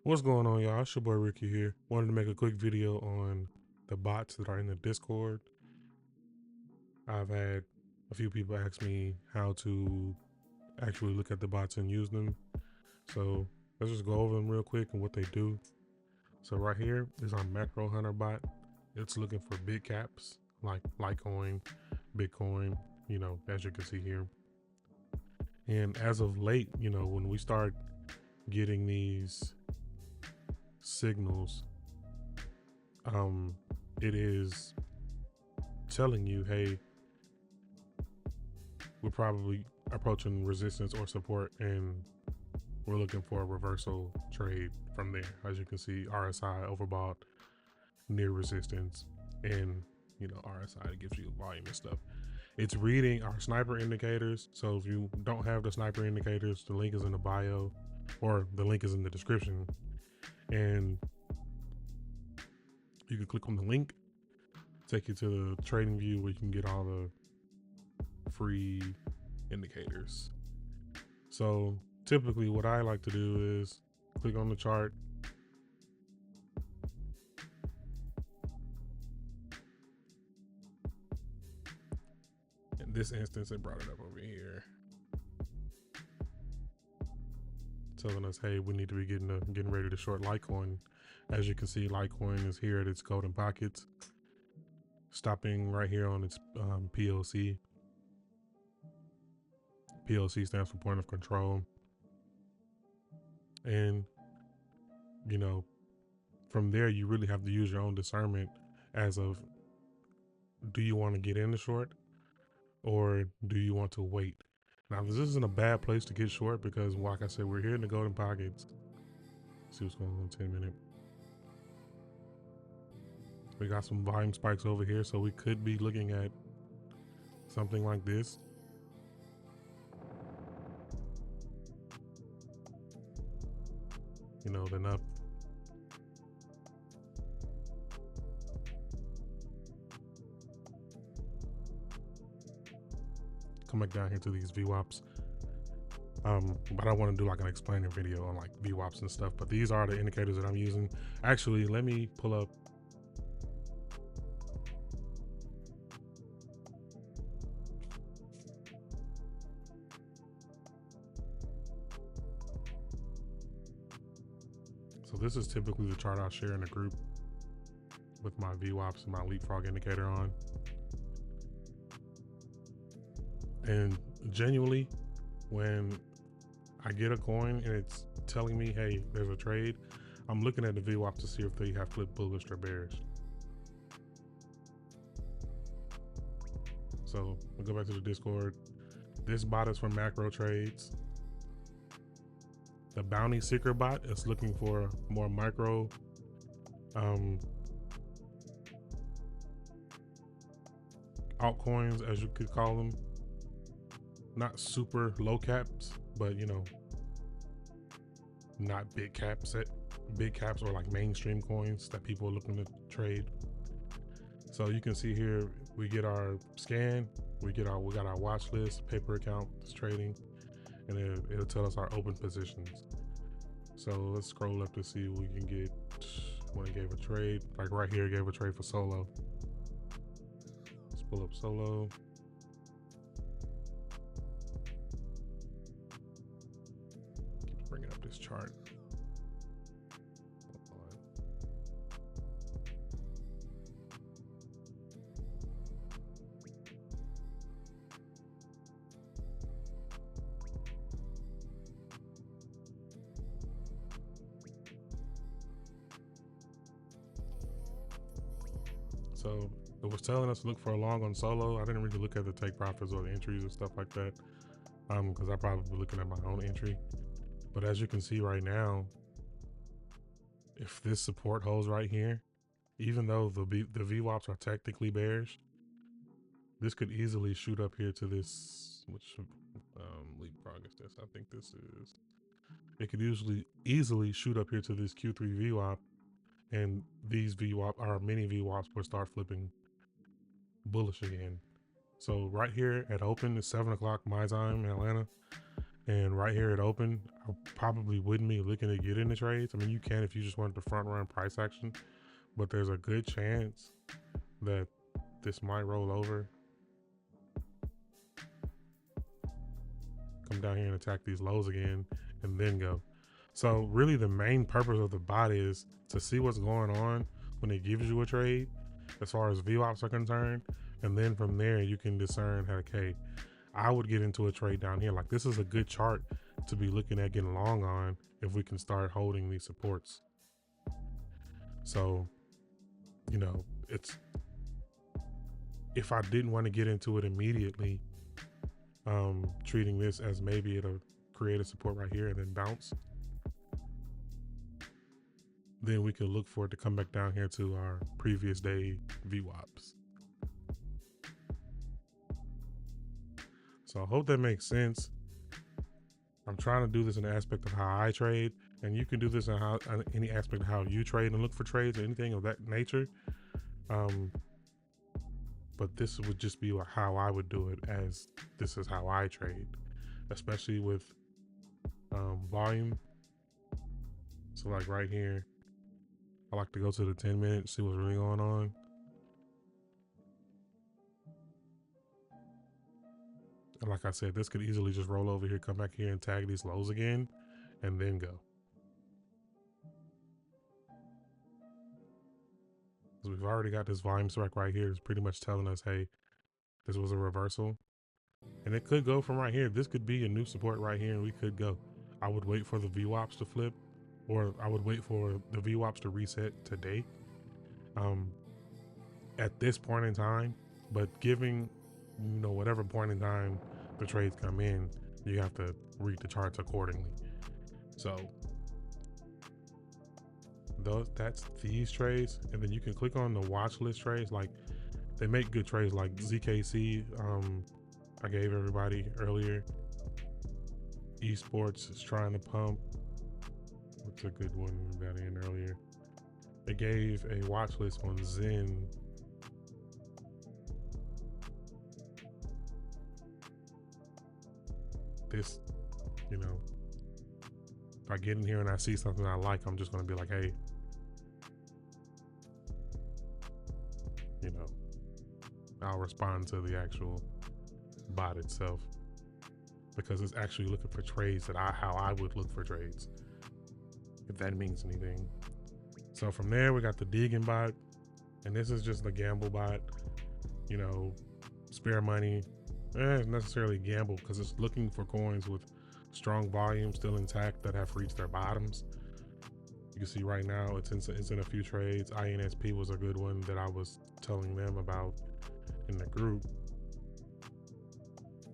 What's going on, y'all? It's your boy Ricky here. Wanted to make a quick video on the bots that are in the Discord. I've had a few people ask me how to actually look at the bots and use them. So let's just go over them real quick and what they do. So right here is our macro hunter bot. It's looking for big caps like Litecoin, Bitcoin, as you can see here. And as of late, when we start getting these signals, it is telling you, hey, we're probably approaching resistance or support, and we're looking for a reversal trade from there. As you can see, RSI overbought, near resistance, and RSI gives you volume and stuff. It's reading our sniper indicators. So if you don't have the sniper indicators, the link is in the bio, or the link is in the description, and you can click on the link, take you to the trading view where you can get all the free indicators. So typically what I like to do is click on the chart, in this instance it brought it up over here telling us, hey, we need to be getting ready to short Litecoin. As you can see, Litecoin is here at its golden pockets, stopping right here on its POC. POC stands for point of control. And from there you really have to use your own discernment as of, do you want to get in the short or do you want to wait? Now this isn't a bad place to get short because, like I said, we're here in the golden pockets. Let's see what's going on in 10 minutes. We got some volume spikes over here, so we could be looking at something like this. Then up. Come back down here to these VWAPs. But I want to do like an explaining video on like VWAPs and stuff, but these are the indicators that I'm using. Actually, let me pull up So this is typically the chart I share in a group with my VWAPs and my leapfrog indicator on. And genuinely, when I get a coin and it's telling me, hey, there's a trade, I'm looking at the VWAP to see if they have flipped bullish or bearish. So we'll go back to the Discord. This bot is for macro trades. The bounty seeker bot is looking for more micro altcoins, as you could call them. Not super low caps, but not big caps. Big caps or like mainstream coins that people are looking to trade. So you can see here, we get our scan, we got our watch list, paper account is trading, and it'll tell us our open positions. So let's scroll up to see what we can get when it gave a trade. Like right here, it gave a trade for Solo. Let's pull up Solo. Keep bringing up this chart. So it was telling us to look for a long on Solo. I didn't really look at the take profits or the entries and stuff like that, because I probably be looking at my own entry. But as you can see right now, if this support holds right here, even though the VWAPs are technically bearish, this could easily shoot up here to this, which leapfrog is this? I think this is. It could easily shoot up here to this Q3 VWAP, and these mini VWAPs will start flipping bullish again. So right here at open, it's 7 o'clock my time in Atlanta. And right here it opened. I probably wouldn't be looking to get into trades. I mean, you can if you just wanted to front run price action, but there's a good chance that this might roll over, come down here and attack these lows again, and then go. So really the main purpose of the bot is to see what's going on when it gives you a trade as far as VWAPs are concerned. And then from there, you can discern, okay, I would get into a trade down here. Like, this is a good chart to be looking at getting long on if we can start holding these supports. So, you know, it's, if I didn't want to get into it immediately, treating this as maybe it'll create a support right here and then bounce, then we could look for it to come back down here to our previous day VWAPs. So I hope that makes sense. I'm trying to do this in the aspect of how I trade, and you can do this in any aspect of how you trade and look for trades or anything of that nature. But this would just be how I would do it, as this is how I trade, especially with volume. So like right here, I like to go to the 10 minutes, see what's really going on. And like I said, this could easily just roll over here, come back here and tag these lows again, and then go. So we've already got this volume spec right here. It's pretty much telling us, hey, this was a reversal. And it could go from right here. This could be a new support right here, and we could go. I would wait for the VWAPs to flip, or I would wait for the VWAPs to reset today. At this point in time, but giving, you know, whatever point in time the trades come in, you have to read the charts accordingly. So that's these trades, and then you can click on the watch list trades. Like, they make good trades, like ZKC. I gave everybody earlier. Esports is trying to pump. What's a good one we got in earlier? They gave a watch list on Zen. This, you know, if I get in here and I see something I like, I'm just going to be like, hey, you know, I'll respond to the actual bot itself, because it's actually looking for trades that how I would look for trades, if that means anything. So from there, we got the Deegan bot, and this is just the gamble bot, you know, spare money. It's necessarily gamble because it's looking for coins with strong volume still intact that have reached their bottoms. You can see right now it's in a few trades. INSP was a good one that I was telling them about in the group,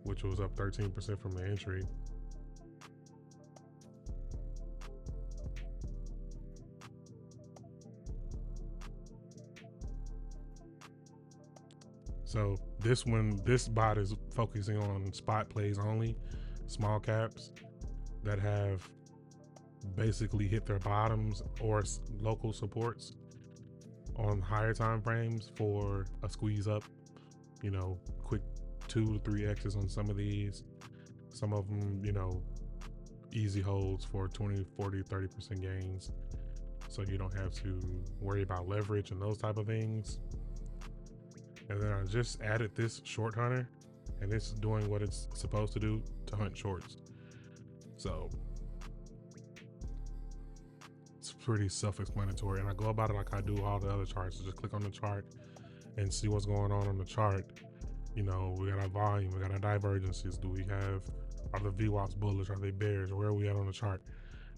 which was up 13% from the entry. So this bot is focusing on spot plays only, small caps that have basically hit their bottoms or local supports on higher time frames for a squeeze up, you know, quick 2 to 3x's on some of these. Some of them, you know, easy holds for 20, 40, 30% gains, so you don't have to worry about leverage and those type of things. And then I just added this short hunter, and it's doing what it's supposed to do to hunt shorts. So it's pretty self-explanatory, and I go about it like I do all the other charts. So just click on the chart and see what's going on the chart. You know, we got our volume, we got our divergences. Are the VWAPs bullish? Are they bearish? Where are we at on the chart?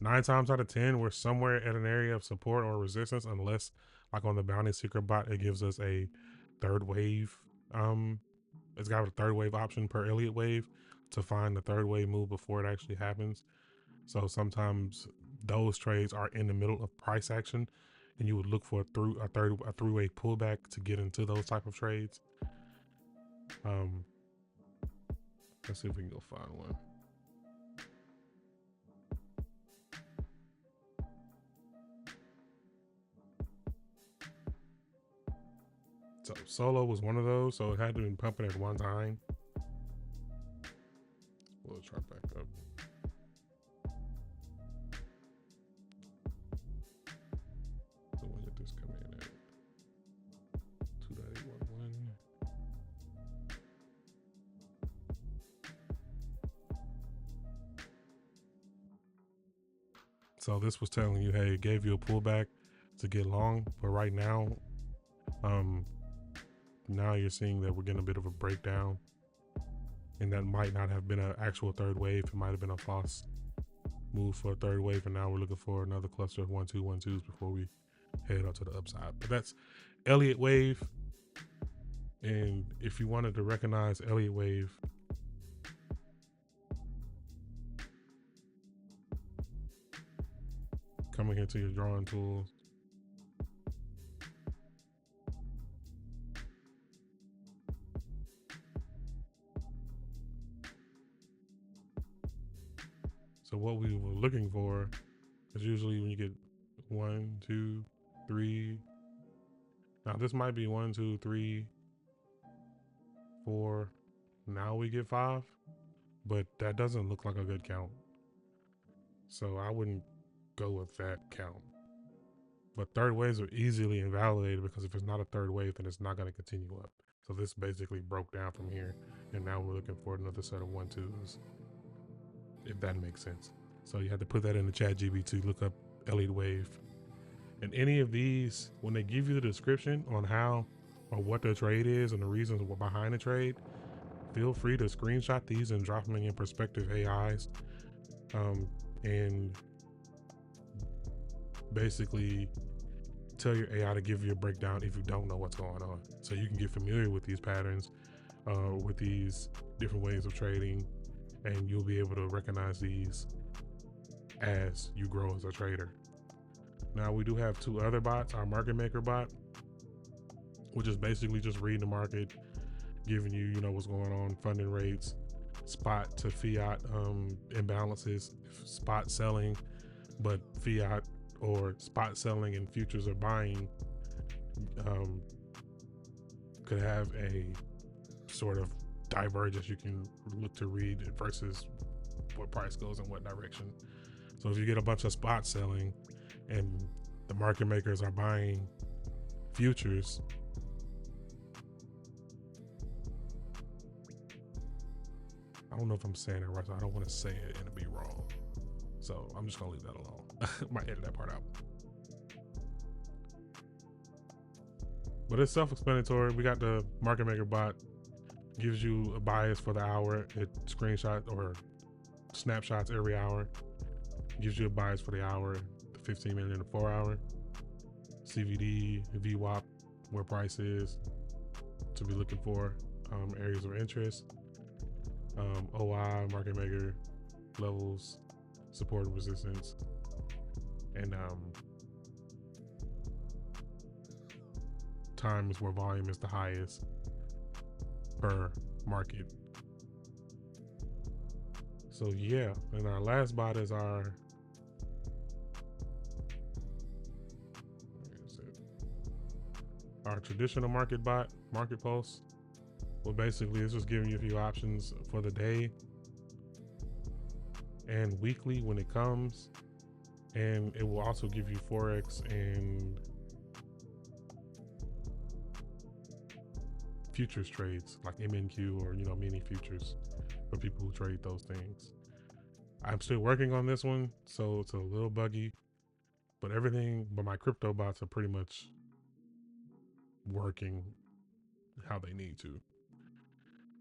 9 times out of 10, we're somewhere at an area of support or resistance, unless, like on the Bounty Seeker bot, it gives us a third wave. It's got a third wave option per Elliott wave to find the third wave move before it actually happens. So sometimes those trades are in the middle of price action, and you would look for a three-way pullback to get into those type of trades. Let's see if we can go find one. So solo was one of those, so it had to be pumping at one time. We'll chart back up. So this was telling you, hey, it gave you a pullback to get long, but right now, now you're seeing that we're getting a bit of a breakdown, and that might not have been an actual third wave. It might have been a false move for a third wave, and now we're looking for another cluster of 1-2-1-2s before we head up to the upside. But that's Elliott wave, and if you wanted to recognize Elliott wave, coming into your drawing tools, so what we were looking for is usually when you get 1, 2, 3. Now this might be 1, 2, 3, 4. Now we get 5, but that doesn't look like a good count. So I wouldn't go with that count. But third waves are easily invalidated, because if it's not a third wave, then it's not going to continue up. So this basically broke down from here, and now we're looking for another set of 1-2s, if that makes sense. So you have to put that in the chat GBT, look up Elliott wave. And any of these, when they give you the description on how or what the trade is and the reasons behind the trade, feel free to screenshot these and drop them in Perspective AIs, and basically tell your AI to give you a breakdown if you don't know what's going on, so you can get familiar with these patterns, with these different ways of trading, and you'll be able to recognize these as you grow as a trader. Now we do have 2 other bots, our market maker bot, which is basically just reading the market, giving you, you know, what's going on, funding rates, spot to fiat imbalances, spot selling, but fiat or spot selling and futures or buying could have a sort of divergence you can look to read versus what price goes in what direction. So if you get a bunch of spot selling and the market makers are buying futures, I don't know if I'm saying it right, so I don't want to say it and it be wrong. So I'm just gonna leave that alone. Might edit that part out. But it's self-explanatory. We got the market maker bot, gives you a bias for the hour. It screenshots or snapshots every hour. Gives you a bias for the hour, the 15 minute and the 4 hour. CVD, VWAP, where price is to be looking for, areas of interest, OI, market maker, levels, support and resistance, and times where volume is the highest per market. So yeah, and our last bot is our traditional market bot, Market Pulse. Well, basically it's just giving you a few options for the day and weekly when it comes, and it will also give you Forex and futures trades like MNQ or, you know, mini futures for people who trade those things. I'm still working on this one, so it's a little buggy, but my crypto bots are pretty much working how they need to.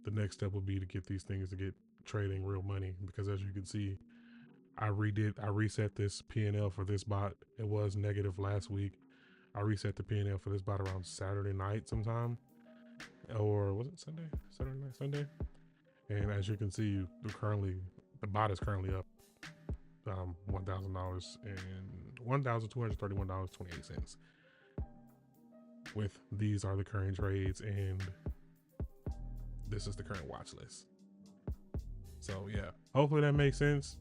The next step would be to get these things to get trading real money, because as you can see, I reset this P&L for this bot. It was negative last week. I reset the P&L for this bot around Saturday night sometime, or was it Sunday? Saturday night, Sunday. And as you can see, the bot is currently up $1,000 and $1,231.28. With these are the current trades, and this is the current watch list. So yeah, hopefully that makes sense.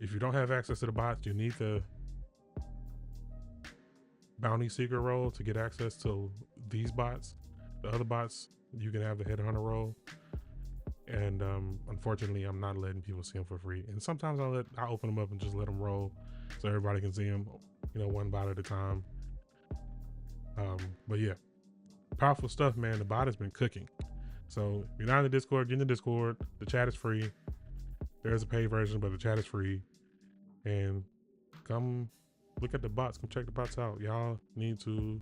If you don't have access to the bots, you need the bounty seeker role to get access to these bots. The other bots, you can have the headhunter role. And unfortunately, I'm not letting people see them for free. And sometimes I open them up and just let them roll so everybody can see them, you know, one bot at a time. But yeah, powerful stuff, man. The bot has been cooking. So if you're not in the Discord, get in the Discord. The chat is free. There's a paid version, but the chat is free. And come look at the bots, come check the bots out. Y'all need to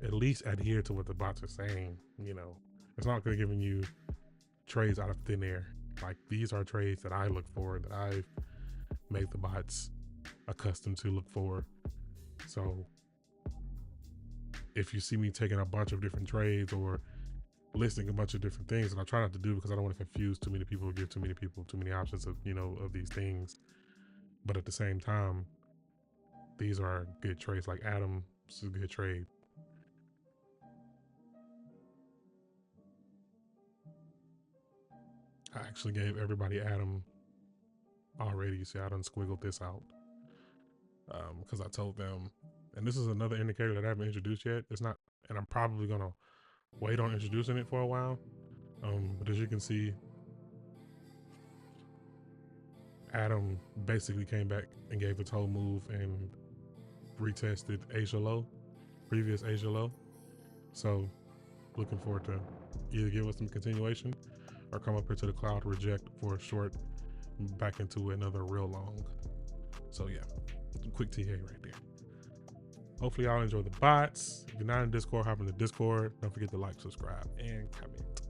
at least adhere to what the bots are saying. You know, it's not gonna giving you trades out of thin air. Like, these are trades that I look for, that I've made the bots accustomed to look for. So if you see me taking a bunch of different trades or listing a bunch of different things, and I try not to do because I don't want to confuse too many people or give too many people too many options of, you know, of these things. But at the same time, these are good trades. Like Adam, this is a good trade. I actually gave everybody Adam already. You see, I done squiggled this out because I told them, and this is another indicator that I haven't introduced yet. It's not, and I'm probably gonna wait on introducing it for a while. But as you can see, Adam basically came back and gave its whole move and retested Asia low, previous Asia low. So looking forward to either give us some continuation or come up here to the cloud, reject for a short, back into another real long. So yeah, quick TA right there. Hopefully y'all enjoy the bots. If you're not in Discord, hop in the Discord. Don't forget to like, subscribe, and comment.